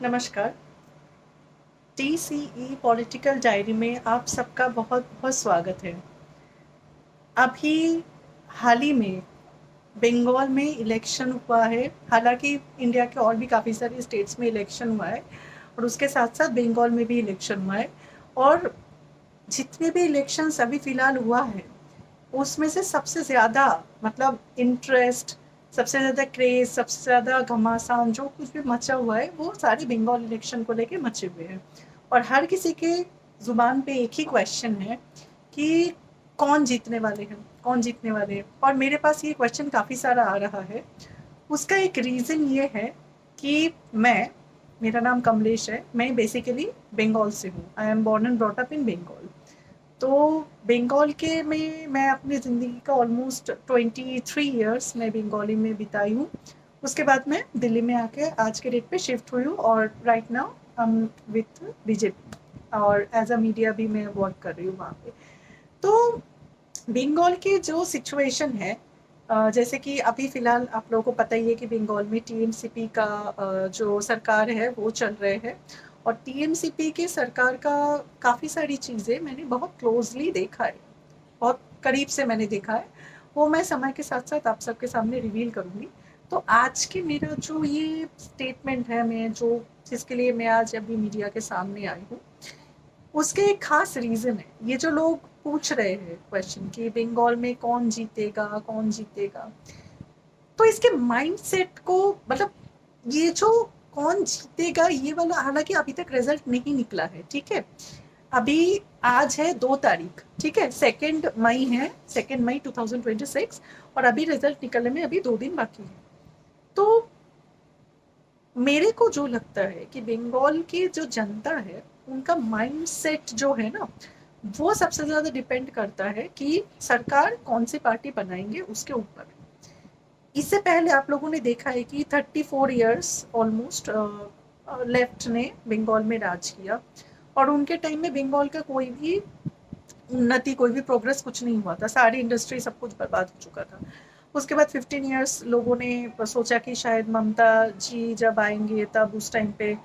नमस्कार। TCE political diary में आप सबका बहुत-बहुत स्वागत है। अभी हाल ही में बंगाल में इलेक्शन हुआ है। हालाँकि इंडिया के और भी काफ़ी सारे स्टेट्स में इलेक्शन हुआ है और उसके साथ-साथ बंगाल में भी इलेक्शन हुआ है और जितने भी इलेक्शंस अभी फ़िलहाल हुआ है, उसमें से सबसे ज़्यादा मतलब इंटरेस्ट, सबसे ज़्यादा क्रेज़, सबसे ज़्यादा घमासान जो कुछ भी मचा हुआ है, वो सारे बंगाल इलेक्शन को लेके मचे हुए हैं। और हर किसी के ज़ुबान पे एक ही क्वेश्चन है कि कौन जीतने वाले हैं, कौन जीतने वाले हैं? और मेरे पास ये क्वेश्चन काफ़ी सारा आ रहा है। उसका एक रीज़न ये है कि मेरा नाम कमलेश है, मैं बेसिकली बंगाल से हूँ। I am born and brought up in Bengal. तो बंगाल के में मैं अपनी ज़िंदगी का ऑलमोस्ट 23 इयर्स मैं बंगाली में बिताई हूँ। उसके बाद मैं दिल्ली में आके आज के डेट पे शिफ्ट हुई हूँ और right now I am with BJP और एज़ अ मीडिया भी मैं वर्क कर रही हूँ वहाँ पे। तो बंगाल की जो सिचुएशन है, जैसे कि अभी फ़िलहाल आप लोगों को पता ही है कि बंगाल में टीएमसीपी का जो सरकार है वो चल रहे हैं और टीएमसीपी की सरकार का काफ़ी सारी चीज़ें मैंने बहुत क्लोज़ली देखा है, बहुत करीब से मैंने देखा है। वो मैं समय के साथ-साथ आप सबके सामने रिवील करूँगी। तो आज के मेरा जो ये स्टेटमेंट है, मैं जो जिसके लिए मैं आज अभी मीडिया के सामने आई हूँ, उसके एक खास रीज़न है। ये जो लोग पूछ रहे हैं क्वेश्चन कि बंगाल में कौन जीतेगा, कौन जीतेगा? तो इसके माइंडसेट को मतलब ये जो कौन जीतेगा ये वाला, हालाँकि अभी तक रिज़ल्ट नहीं निकला है, ठीक है? अभी आज है 2 तारीख, ठीक है? 2 मई है, 2 मई 2026 और अभी रिज़ल्ट निकलने में अभी 2 दिन बाकी है। तो मेरे को जो लगता है कि बंगाल की जो जनता है, उनका माइंडसेट जो है ना, वो सबसे ज़्यादा डिपेंड करता है कि सरकार कौन-सी पार्टी बनाएँगे उसके ऊपर। इससे पहले आप लोगों ने देखा है कि 34 इयर्स ऑलमोस्ट लेफ्ट ने बंगाल में राज किया और उनके टाइम में बंगाल का कोई भी उन्नति, कोई भी प्रोग्रेस कुछ नहीं हुआ था। सारी इंडस्ट्री सब कुछ बर्बाद हो चुका था। उसके बाद 15 इयर्स लोगों ने सोचा कि शायद ममता जी जब आएँगे तब उस टाइम पे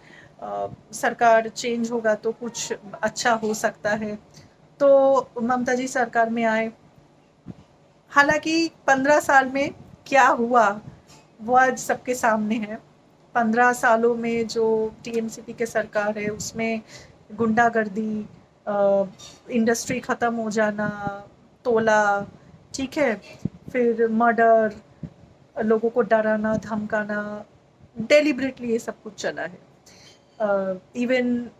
सरकार चेंज होगा तो कुछ अच्छा हो सकता है। तो ममता जी सरकार में आए। हालाँकि 15 साल में क्या हुआ, वो आज सबके सामने है। 15 सालों में जो टीएमसीपी की सरकार है, उसमें गुंडागर्दी, इंडस्ट्री ख़त्म हो जाना, तोला, ठीक है? फिर मर्डर, लोगों को डराना, धमकाना, डेलिबरेटली ये सब कुछ चला है। इवन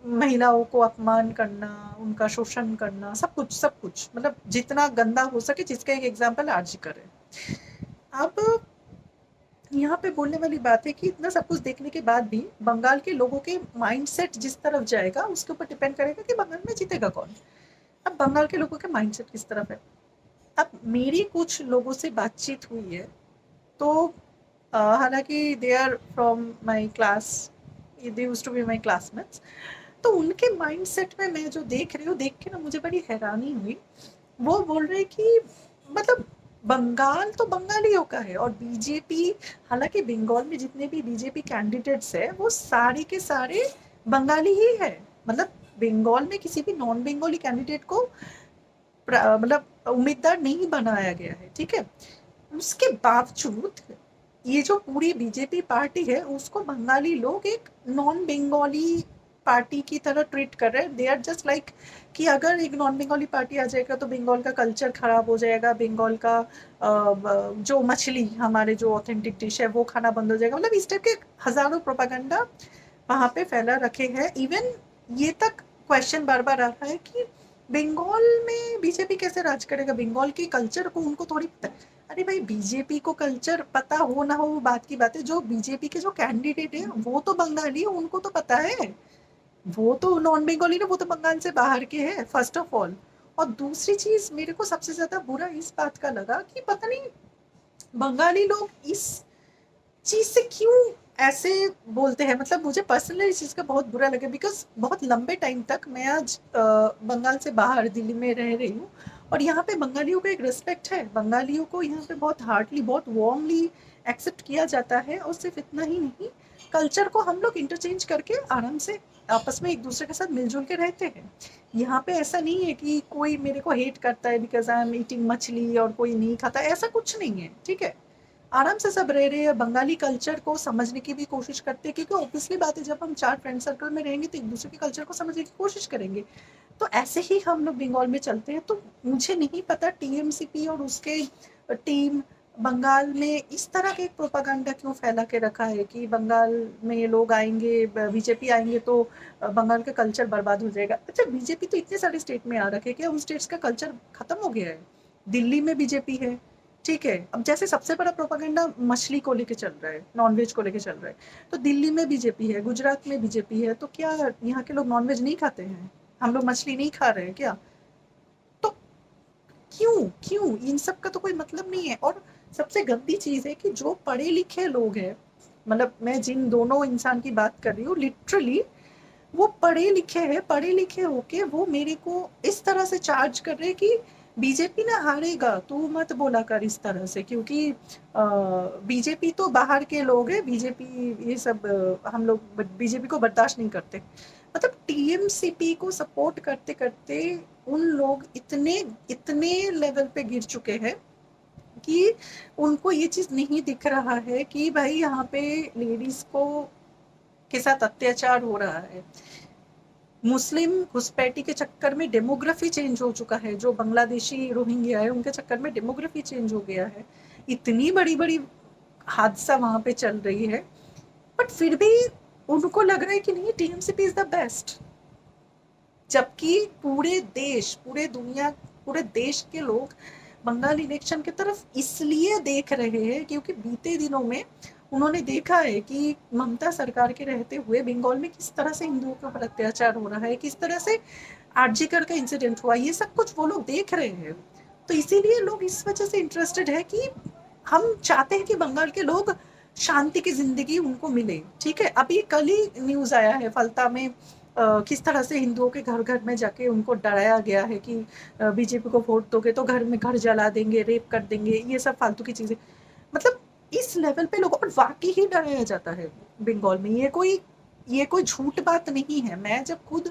महिलाओं को अपमान करना, उनका शोषण करना, सब कुछ मतलब जितना गंदा हो सके, जिसका एक एग्जाम्पल आरजी कर है। अब यहाँ पे बोलने वाली बात है कि इतना सब कुछ देखने के बाद भी बंगाल के लोगों के माइंडसेट जिस तरफ जाएगा उसके ऊपर डिपेंड करेगा कि बंगाल में जीतेगा कौन। अब बंगाल के लोगों के माइंडसेट किस तरफ है। अब मेरी कुछ लोगों से बातचीत हुई है, तो हालांकि they are from my class, they used to be my classmates. तो उनके माइंडसेट में मैं जो देख रही हूँ, देख के ना मुझे बड़ी हैरानी हुई। वो बोल रहे कि मतलब बंगाल तो बंगालियों का है और बीजेपी, हालांकि बंगाल में जितने भी बीजेपी कैंडिडेट्स है वो सारे के सारे बंगाली ही है। मतलब बंगाल में किसी भी नॉन बंगाली कैंडिडेट को मतलब उम्मीदवार नहीं बनाया गया है, ठीक है? उसके बावजूद ये जो पूरी बीजेपी पार्टी है उसको बंगाली लोग एक नॉन बंगाली पार्टी की तरह ट्रीट कर रहे हैं। दे आर जस्ट लाइक कि अगर एक नॉन बंगाली पार्टी आ जाएगा तो बंगाल का कल्चर खराब हो जाएगा, बंगाल का जो मछली हमारे जो ऑथेंटिक डिश है वो खाना बंद हो जाएगा। मतलब इस टाइप के हजारों प्रोपागंडा वहाँ पे फैला रखे हैं। इवन ये तक क्वेश्चन बार बार आ रहा है कि बंगाल में बीजेपी कैसे राज करेगा, बंगाल के कल्चर को उनको थोड़ी पता है। अरे भाई, बीजेपी को कल्चर पता हो ना हो वो बात की बात है, जो बीजेपी के जो कैंडिडेट है वो तो बंगाली है, उनको तो पता है। वो तो नॉन बंगाली ना, वो तो बंगाल से बाहर के हैं फर्स्ट ऑफ ऑल। और दूसरी चीज मेरे को सबसे ज्यादा बुरा इस बात का लगा कि पता नहीं बंगाली लोग इस चीज से क्यों ऐसे बोलते हैं। मतलब मुझे पर्सनली इस चीज का बहुत बुरा लगा, बिकॉज बहुत लंबे टाइम तक मैं आज बंगाल से बाहर दिल्ली में रह रही हूँ और यहाँ पे बंगालियों का एक रिस्पेक्ट है। बंगालियों को यहाँ पे बहुत हार्डली, बहुत वार्मली एक्सेप्ट किया जाता है। और सिर्फ इतना ही नहीं, कल्चर को हम लोग इंटरचेंज करके आराम से आपस में एक दूसरे के साथ मिलजुल के रहते हैं। यहाँ पे ऐसा नहीं है कि कोई मेरे को हेट करता है बिकॉज आई एम ईटिंग मछली और कोई नहीं खाता, ऐसा कुछ नहीं है, ठीक है। आराम से सब रह रहे हैं, बंगाली कल्चर को समझने की भी कोशिश करते हैं, क्योंकि ऑब्वियसली बात है जब हम 4 फ्रेंड सर्कल में रहेंगे तो एक दूसरे के कल्चर को समझने की कोशिश करेंगे। तो ऐसे ही हम लोग बंगाल में चलते हैं। तो मुझे नहीं पता टीएमसीपी और उसके टीम बंगाल में इस तरह के प्रोपागंडा क्यों फैला के रखा है कि बंगाल में ये लोग आएंगे, बीजेपी आएंगे तो बंगाल का कल्चर बर्बाद हो जाएगा। अच्छा, बीजेपी तो इतने सारे स्टेट में आ रखे हैं, क्या उन स्टेट्स का कल्चर खत्म हो गया है? दिल्ली में बीजेपी है, ठीक है। अब जैसे सबसे बड़ा प्रोपागेंडा मछली को लेके चल रहा है, नॉनवेज को लेके चल रहा है, तो दिल्ली में बीजेपी है, गुजरात में बीजेपी है, तो क्या यहाँ के लोग नॉनवेज नहीं खाते हैं? हम लोग मछली नहीं खा रहे हैं क्या? तो क्यों क्यों इन सब का तो कोई मतलब नहीं है। और सबसे गंदी चीज है कि जो पढ़े लिखे लोग हैं, मतलब मैं जिन दोनों इंसान की बात कर रही हूँ, लिटरली वो पढ़े लिखे हैं, पढ़े लिखे होके वो मेरे को इस तरह से चार्ज कर रहे हैं कि बीजेपी ना हारेगा, तू मत बोला कर इस तरह से, क्योंकि बीजेपी तो बाहर के लोग हैं, बीजेपी ये सब हम लोग बीजेपी को बर्दाश्त नहीं करते। मतलब टीएमसीपी को सपोर्ट करते करते उन लोग इतने इतने लेवल पे गिर चुके हैं कि उनको ये चीज नहीं दिख रहा है कि भाई यहाँ पे लेडीज को के साथ अत्याचार हो रहा है। मुस्लिम घुसपैठी के चक्कर में डेमोग्राफी चेंज हो चुका है, जो बांग्लादेशी रोहिंग्या है उनके चक्कर में डेमोग्राफी चेंज हो गया है। इतनी बड़ी बड़ी हादसा वहां पे चल रही है, बट फिर भी उनको लग रहा है कि नहीं, टीएमसीपी इज द बेस्ट। जबकि पूरे देश, पूरे दुनिया, पूरे देश के लोग बंगाल इलेक्शन की तरफ इसलिए देख रहे हैं क्योंकि बीते दिनों में उन्होंने देखा है कि ममता सरकार के रहते हुए बंगाल में किस तरह से हिंदुओं के ऊपर अत्याचार हो रहा है, किस तरह से आरजीकर का इंसिडेंट हुआ, ये सब कुछ वो लोग देख रहे हैं। तो इसीलिए लोग इस वजह से इंटरेस्टेड है कि हम चाहते हैं कि बंगाल के लोग शांति की जिंदगी उनको मिले, ठीक है। अभी कल ही न्यूज आया है फलता में किस तरह से हिंदुओं के घर घर में जाके उनको डराया गया है कि बीजेपी को वोट दोगे तो घर में घर जला देंगे, रेप कर देंगे, ये सब फालतू की चीजें। मतलब इस लेवल पे लोगों पर वाकई ही डराया जाता है बंगाल में। ये कोई झूठ बात नहीं है। मैं जब खुद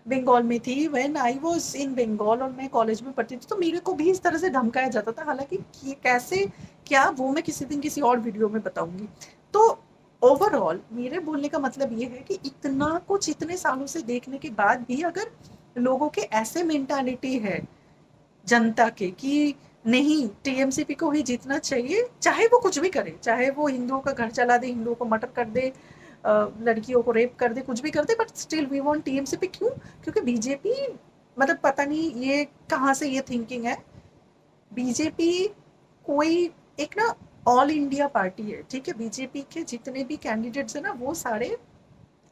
बंगाल में थी, when I was in Bengal, और मैं कॉलेज में पढ़ती थी, तो मेरे को भी इस तरह से धमकाया जाता था। हालांकि कैसे क्या वो मैं किसी दिन किसी और वीडियो में बताऊंगी। तो ओवरऑल मेरे बोलने का मतलब ये है कि इतना कुछ इतने सालों से देखने के बाद भी अगर लोगों के ऐसे मेंटालिटी है जनता के कि नहीं, टीएमसीपी को ही जीतना चाहिए, चाहे वो कुछ भी करे, चाहे वो हिंदुओं का घर चला दे, हिंदुओं को मर्डर कर दे, लड़कियों को रेप कर दे, कुछ भी कर दे, but still we want TMCP. क्यों? क्योंकि बीजेपी, मतलब पता नहीं ये कहाँ से ये थिंकिंग है। बीजेपी कोई एक ना ऑल इंडिया पार्टी है, ठीक है। बीजेपी के जितने भी कैंडिडेट्स है ना, वो सारे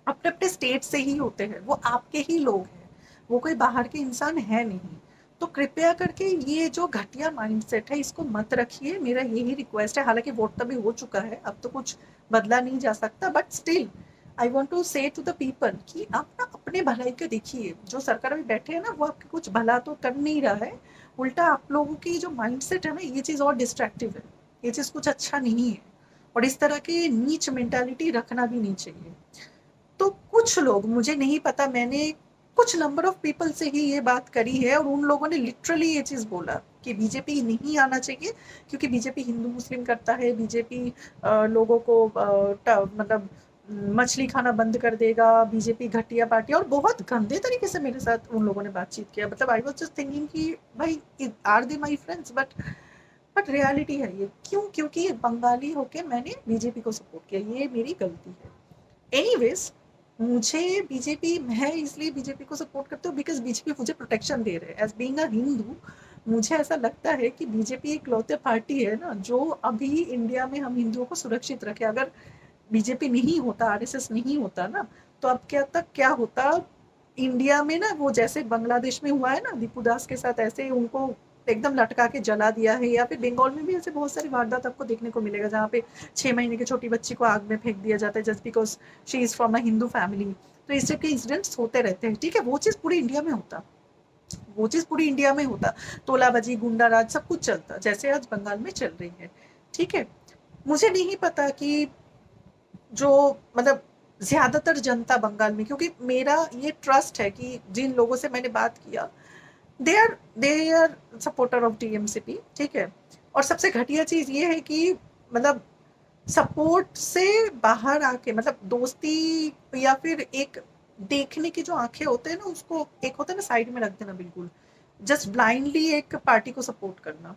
अपने अपने स्टेट से ही होते हैं, वो आपके ही लोग हैं, वो कोई बाहर के इंसान है नहीं। तो कृपया करके ये जो घटिया माइंडसेट है इसको मत रखिए, मेरा यही रिक्वेस्ट है। हालांकि वोट तभी हो चुका है, अब तो कुछ बदला नहीं जा सकता, but still I want to say to the people कि आप ना अपने भलाई का देखिए। जो सरकार में बैठे हैं ना, वो आपके कुछ भला तो कर नहीं रहा है, उल्टा आप लोगों की जो माइंडसेट है ना, ये चीज और डिस्ट्रैक्टिव है, ये चीज कुछ अच्छा नहीं है। और इस तरह की नीच मेंटालिटी रखना भी नहीं चाहिए। तो कुछ लोग, मुझे नहीं पता, मैंने कुछ नंबर ऑफ पीपल से ही ये बात करी है और उन लोगों ने लिटरली ये चीज बोला कि बीजेपी नहीं आना चाहिए क्योंकि बीजेपी हिंदू मुस्लिम करता है, बीजेपी लोगों को मतलब मछली खाना बंद कर देगा, बीजेपी घटिया पार्टी। और बहुत गंदे तरीके से मेरे साथ उन लोगों ने बातचीत किया। मतलब आई वाज जस्ट थिंकिंग कि भाई are they my friends, but reality है ये। क्यों? क्योंकि बंगाली होके मैंने बीजेपी को सपोर्ट किया, ये मेरी गलती है। एनीवेज, मुझे बीजेपी, मैं इसलिए बीजेपी को सपोर्ट करती हूँ बिकॉज बीजेपी मुझे प्रोटेक्शन दे रहे हैं एज बीइंग अ हिंदू। मुझे ऐसा लगता है कि बीजेपी एक लौते पार्टी है ना जो अभी इंडिया में हम हिंदुओं को सुरक्षित रखे। अगर बीजेपी नहीं होता, आरएसएस नहीं होता ना, तो अब क्या होता इंडिया में ना, वो जैसे बांग्लादेश में हुआ है ना दीपू दास के साथ, ऐसे उनको एकदम लटका के जला दिया है। या फिर बंगाल में भी ऐसे बहुत सारी वारदात आपको देखने को मिलेगा जहाँ पे 6 महीने की छोटी बच्ची को आग में फेंक दिया जाता है just because she is from a Hindu family. तो इस टाइप के इंसिडेंट्स होते रहते हैं, ठीक है। वो चीज पूरी इंडिया में होता, वो चीज पूरी इंडिया में होता, तोलाबाजी, गुंडा राज सब कुछ चलता जैसे आज बंगाल में चल रही है, ठीक है। मुझे नहीं पता कि जो मतलब ज्यादातर जनता बंगाल में, क्योंकि मेरा ये ट्रस्ट है कि जिन लोगों से मैंने बात किया, they are supporter of TMCP, ठीक है। और सबसे घटिया चीज ये है कि मतलब सपोर्ट से बाहर आके, मतलब दोस्ती या फिर एक देखने की जो आंखें होते हैं ना, उसको एक होता है ना साइड में रख देना बिल्कुल, जस्ट ब्लाइंडली एक पार्टी को सपोर्ट करना।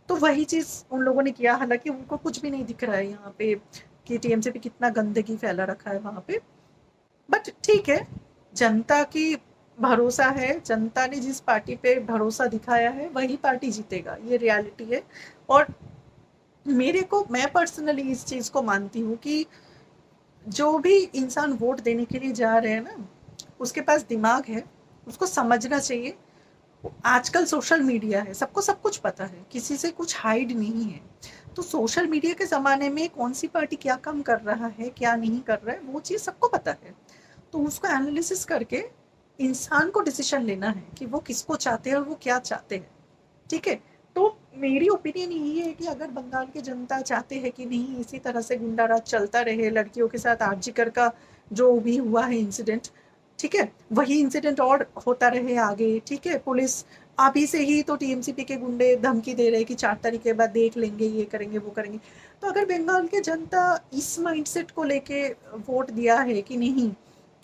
तो वही चीज उन लोगों ने किया, हालांकि उनको कुछ भी नहीं दिख रहा है यहाँ पे कि टीएमसी पे कितना गंदगी फैला रखा है वहां पे। बट ठीक है, जनता की भरोसा है, जनता ने जिस पार्टी पे भरोसा दिखाया है वही पार्टी जीतेगा, ये रियलिटी है। और मेरे को, मैं पर्सनली इस चीज को मानती हूँ कि जो भी इंसान वोट देने के लिए जा रहे हैं ना, उसके पास दिमाग है, उसको समझना चाहिए। आजकल सोशल मीडिया है, सबको सब कुछ पता है, किसी से कुछ हाइड नहीं है। तो सोशल मीडिया के ज़माने में कौन सी पार्टी क्या काम कर रहा है, क्या नहीं कर रहा है, वो चीज़ सबको पता है। तो उसको एनालिसिस करके इंसान को डिसीजन लेना है कि वो किसको चाहते हैं और वो क्या चाहते हैं, ठीक है। तो मेरी ओपिनियन यही है कि अगर बंगाल की जनता चाहते हैं कि नहीं इसी तरह से गुंडा राज चलता रहे, लड़कियों के साथ आरजीकर का जो भी हुआ है इंसिडेंट, ठीक है, वही इंसिडेंट और होता रहे आगे, ठीक है। पुलिस अभी से ही तो टीएमसीपी के गुंडे धमकी दे रहे हैं कि 4 तारीख के बाद देख लेंगे, ये करेंगे वो करेंगे। तो अगर बंगाल की जनता इस माइंडसेट को लेके वोट दिया है कि नहीं,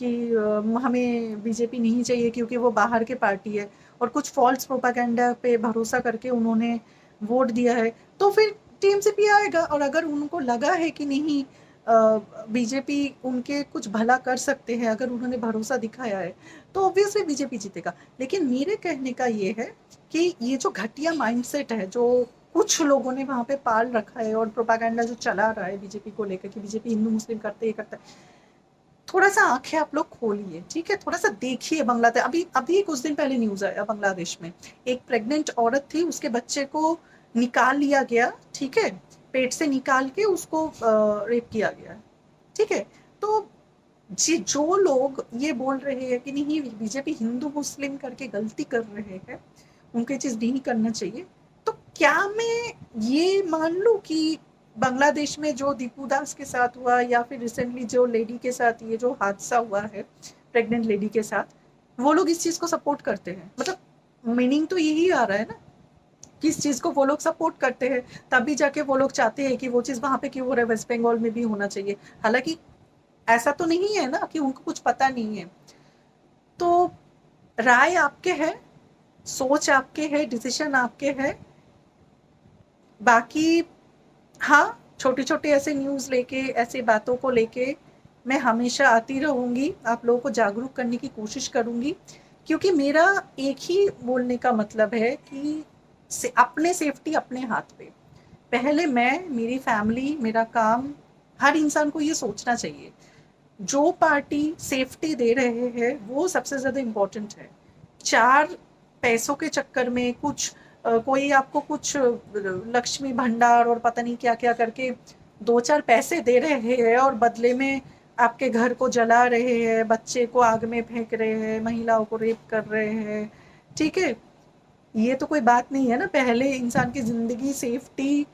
कि हमें बीजेपी नहीं चाहिए क्योंकि वो बाहर के पार्टी है, और कुछ फॉल्स प्रोपागेंडा पे भरोसा करके उन्होंने वोट दिया है, तो फिर टीएमसीपी आएगा। और अगर उनको लगा है कि नहीं बीजेपी उनके कुछ भला कर सकते हैं, अगर उन्होंने भरोसा दिखाया है, तो ऑब्वियसली बीजेपी जीतेगा। लेकिन मेरे कहने का ये है कि ये जो घटिया माइंडसेट है जो कुछ लोगों ने वहां पे पाल रखा है, और प्रोपागेंडा जो चला रहा है बीजेपी को लेकर कि बीजेपी हिंदू मुस्लिम करते ये करता है, थोड़ा सा आंखें आप लोग खोलिए, ठीक है, थोड़ा सा देखिए। बांग्लादेश, अभी अभी कुछ दिन पहले न्यूज आया, बांग्लादेश में एक प्रेग्नेंट औरत थी, उसके बच्चे को निकाल लिया गया, ठीक है, पेट से निकाल के उसको रेप किया गया, ठीक है। तो जी, जो लोग ये बोल रहे हैं कि नहीं बीजेपी हिंदू मुस्लिम करके गलती कर रहे हैं, उनको ये चीज नहीं करना चाहिए, तो क्या मैं ये मान लूं कि बांग्लादेश में जो दीपू दास के साथ हुआ, या फिर रिसेंटली जो लेडी के साथ ये जो हादसा हुआ है प्रेग्नेंट लेडी के साथ, वो लोग इस चीज को सपोर्ट करते हैं? मतलब मीनिंग तो यही आ रहा है ना, किस चीज को वो लोग सपोर्ट करते हैं, तभी जाके वो लोग चाहते हैं कि वो चीज वहां पे क्यों हो रहा है, वेस्ट बंगाल में भी होना चाहिए। हालांकि ऐसा तो नहीं है ना कि उनको कुछ पता नहीं है। तो राय आपके है, सोच आपके है, डिसीजन आपके है। बाकी हाँ, छोटे छोटे ऐसे न्यूज लेके, ऐसे बातों को लेके मैं हमेशा आती रहूंगी, आप लोगों को जागरूक करने की कोशिश करूंगी, क्योंकि मेरा एक ही बोलने का मतलब है कि अपने सेफ्टी अपने हाथ पे। पहले मैं, मेरी फैमिली, मेरा काम, हर इंसान को ये सोचना चाहिए जो पार्टी सेफ्टी दे रहे हैं वो सबसे ज्यादा इम्पोर्टेंट है। चार पैसों के चक्कर में कुछ कोई आपको कुछ लक्ष्मी भंडार और पता नहीं क्या क्या करके 2-4 पैसे दे रहे हैं, और बदले में आपके घर को जला रहे हैं, बच्चे को आग में फेंक रहे हैं, महिलाओं को रेप कर रहे हैं, ठीक है। ये तो कोई बात नहीं है ना। पहले इंसान की जिंदगी, सेफ्टी,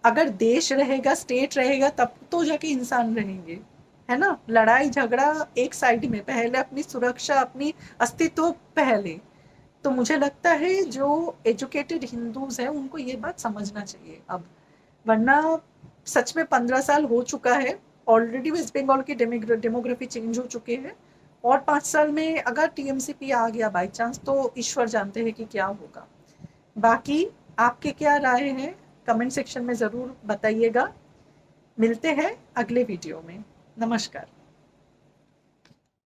अगर देश रहेगा, स्टेट रहेगा, तब तो जाके इंसान रहेंगे, है ना। लड़ाई झगड़ा एक साइड में, पहले अपनी सुरक्षा, अपनी अस्तित्व पहले। तो मुझे लगता है जो एजुकेटेड हिंदूज हैं उनको ये बात समझना चाहिए अब, वरना सच में 15 साल हो चुका है ऑलरेडी, वेस्ट बंगाल की डेमोग्राफी चेंज हो चुके हैं, और 5 साल में अगर टीएमसीपी आ गया बाई चांस, तो ईश्वर जानते हैं कि क्या होगा। बाकी आपके क्या राय हैं, कमेंट सेक्शन में ज़रूर बताइएगा। मिलते हैं अगले वीडियो में। नमस्कार।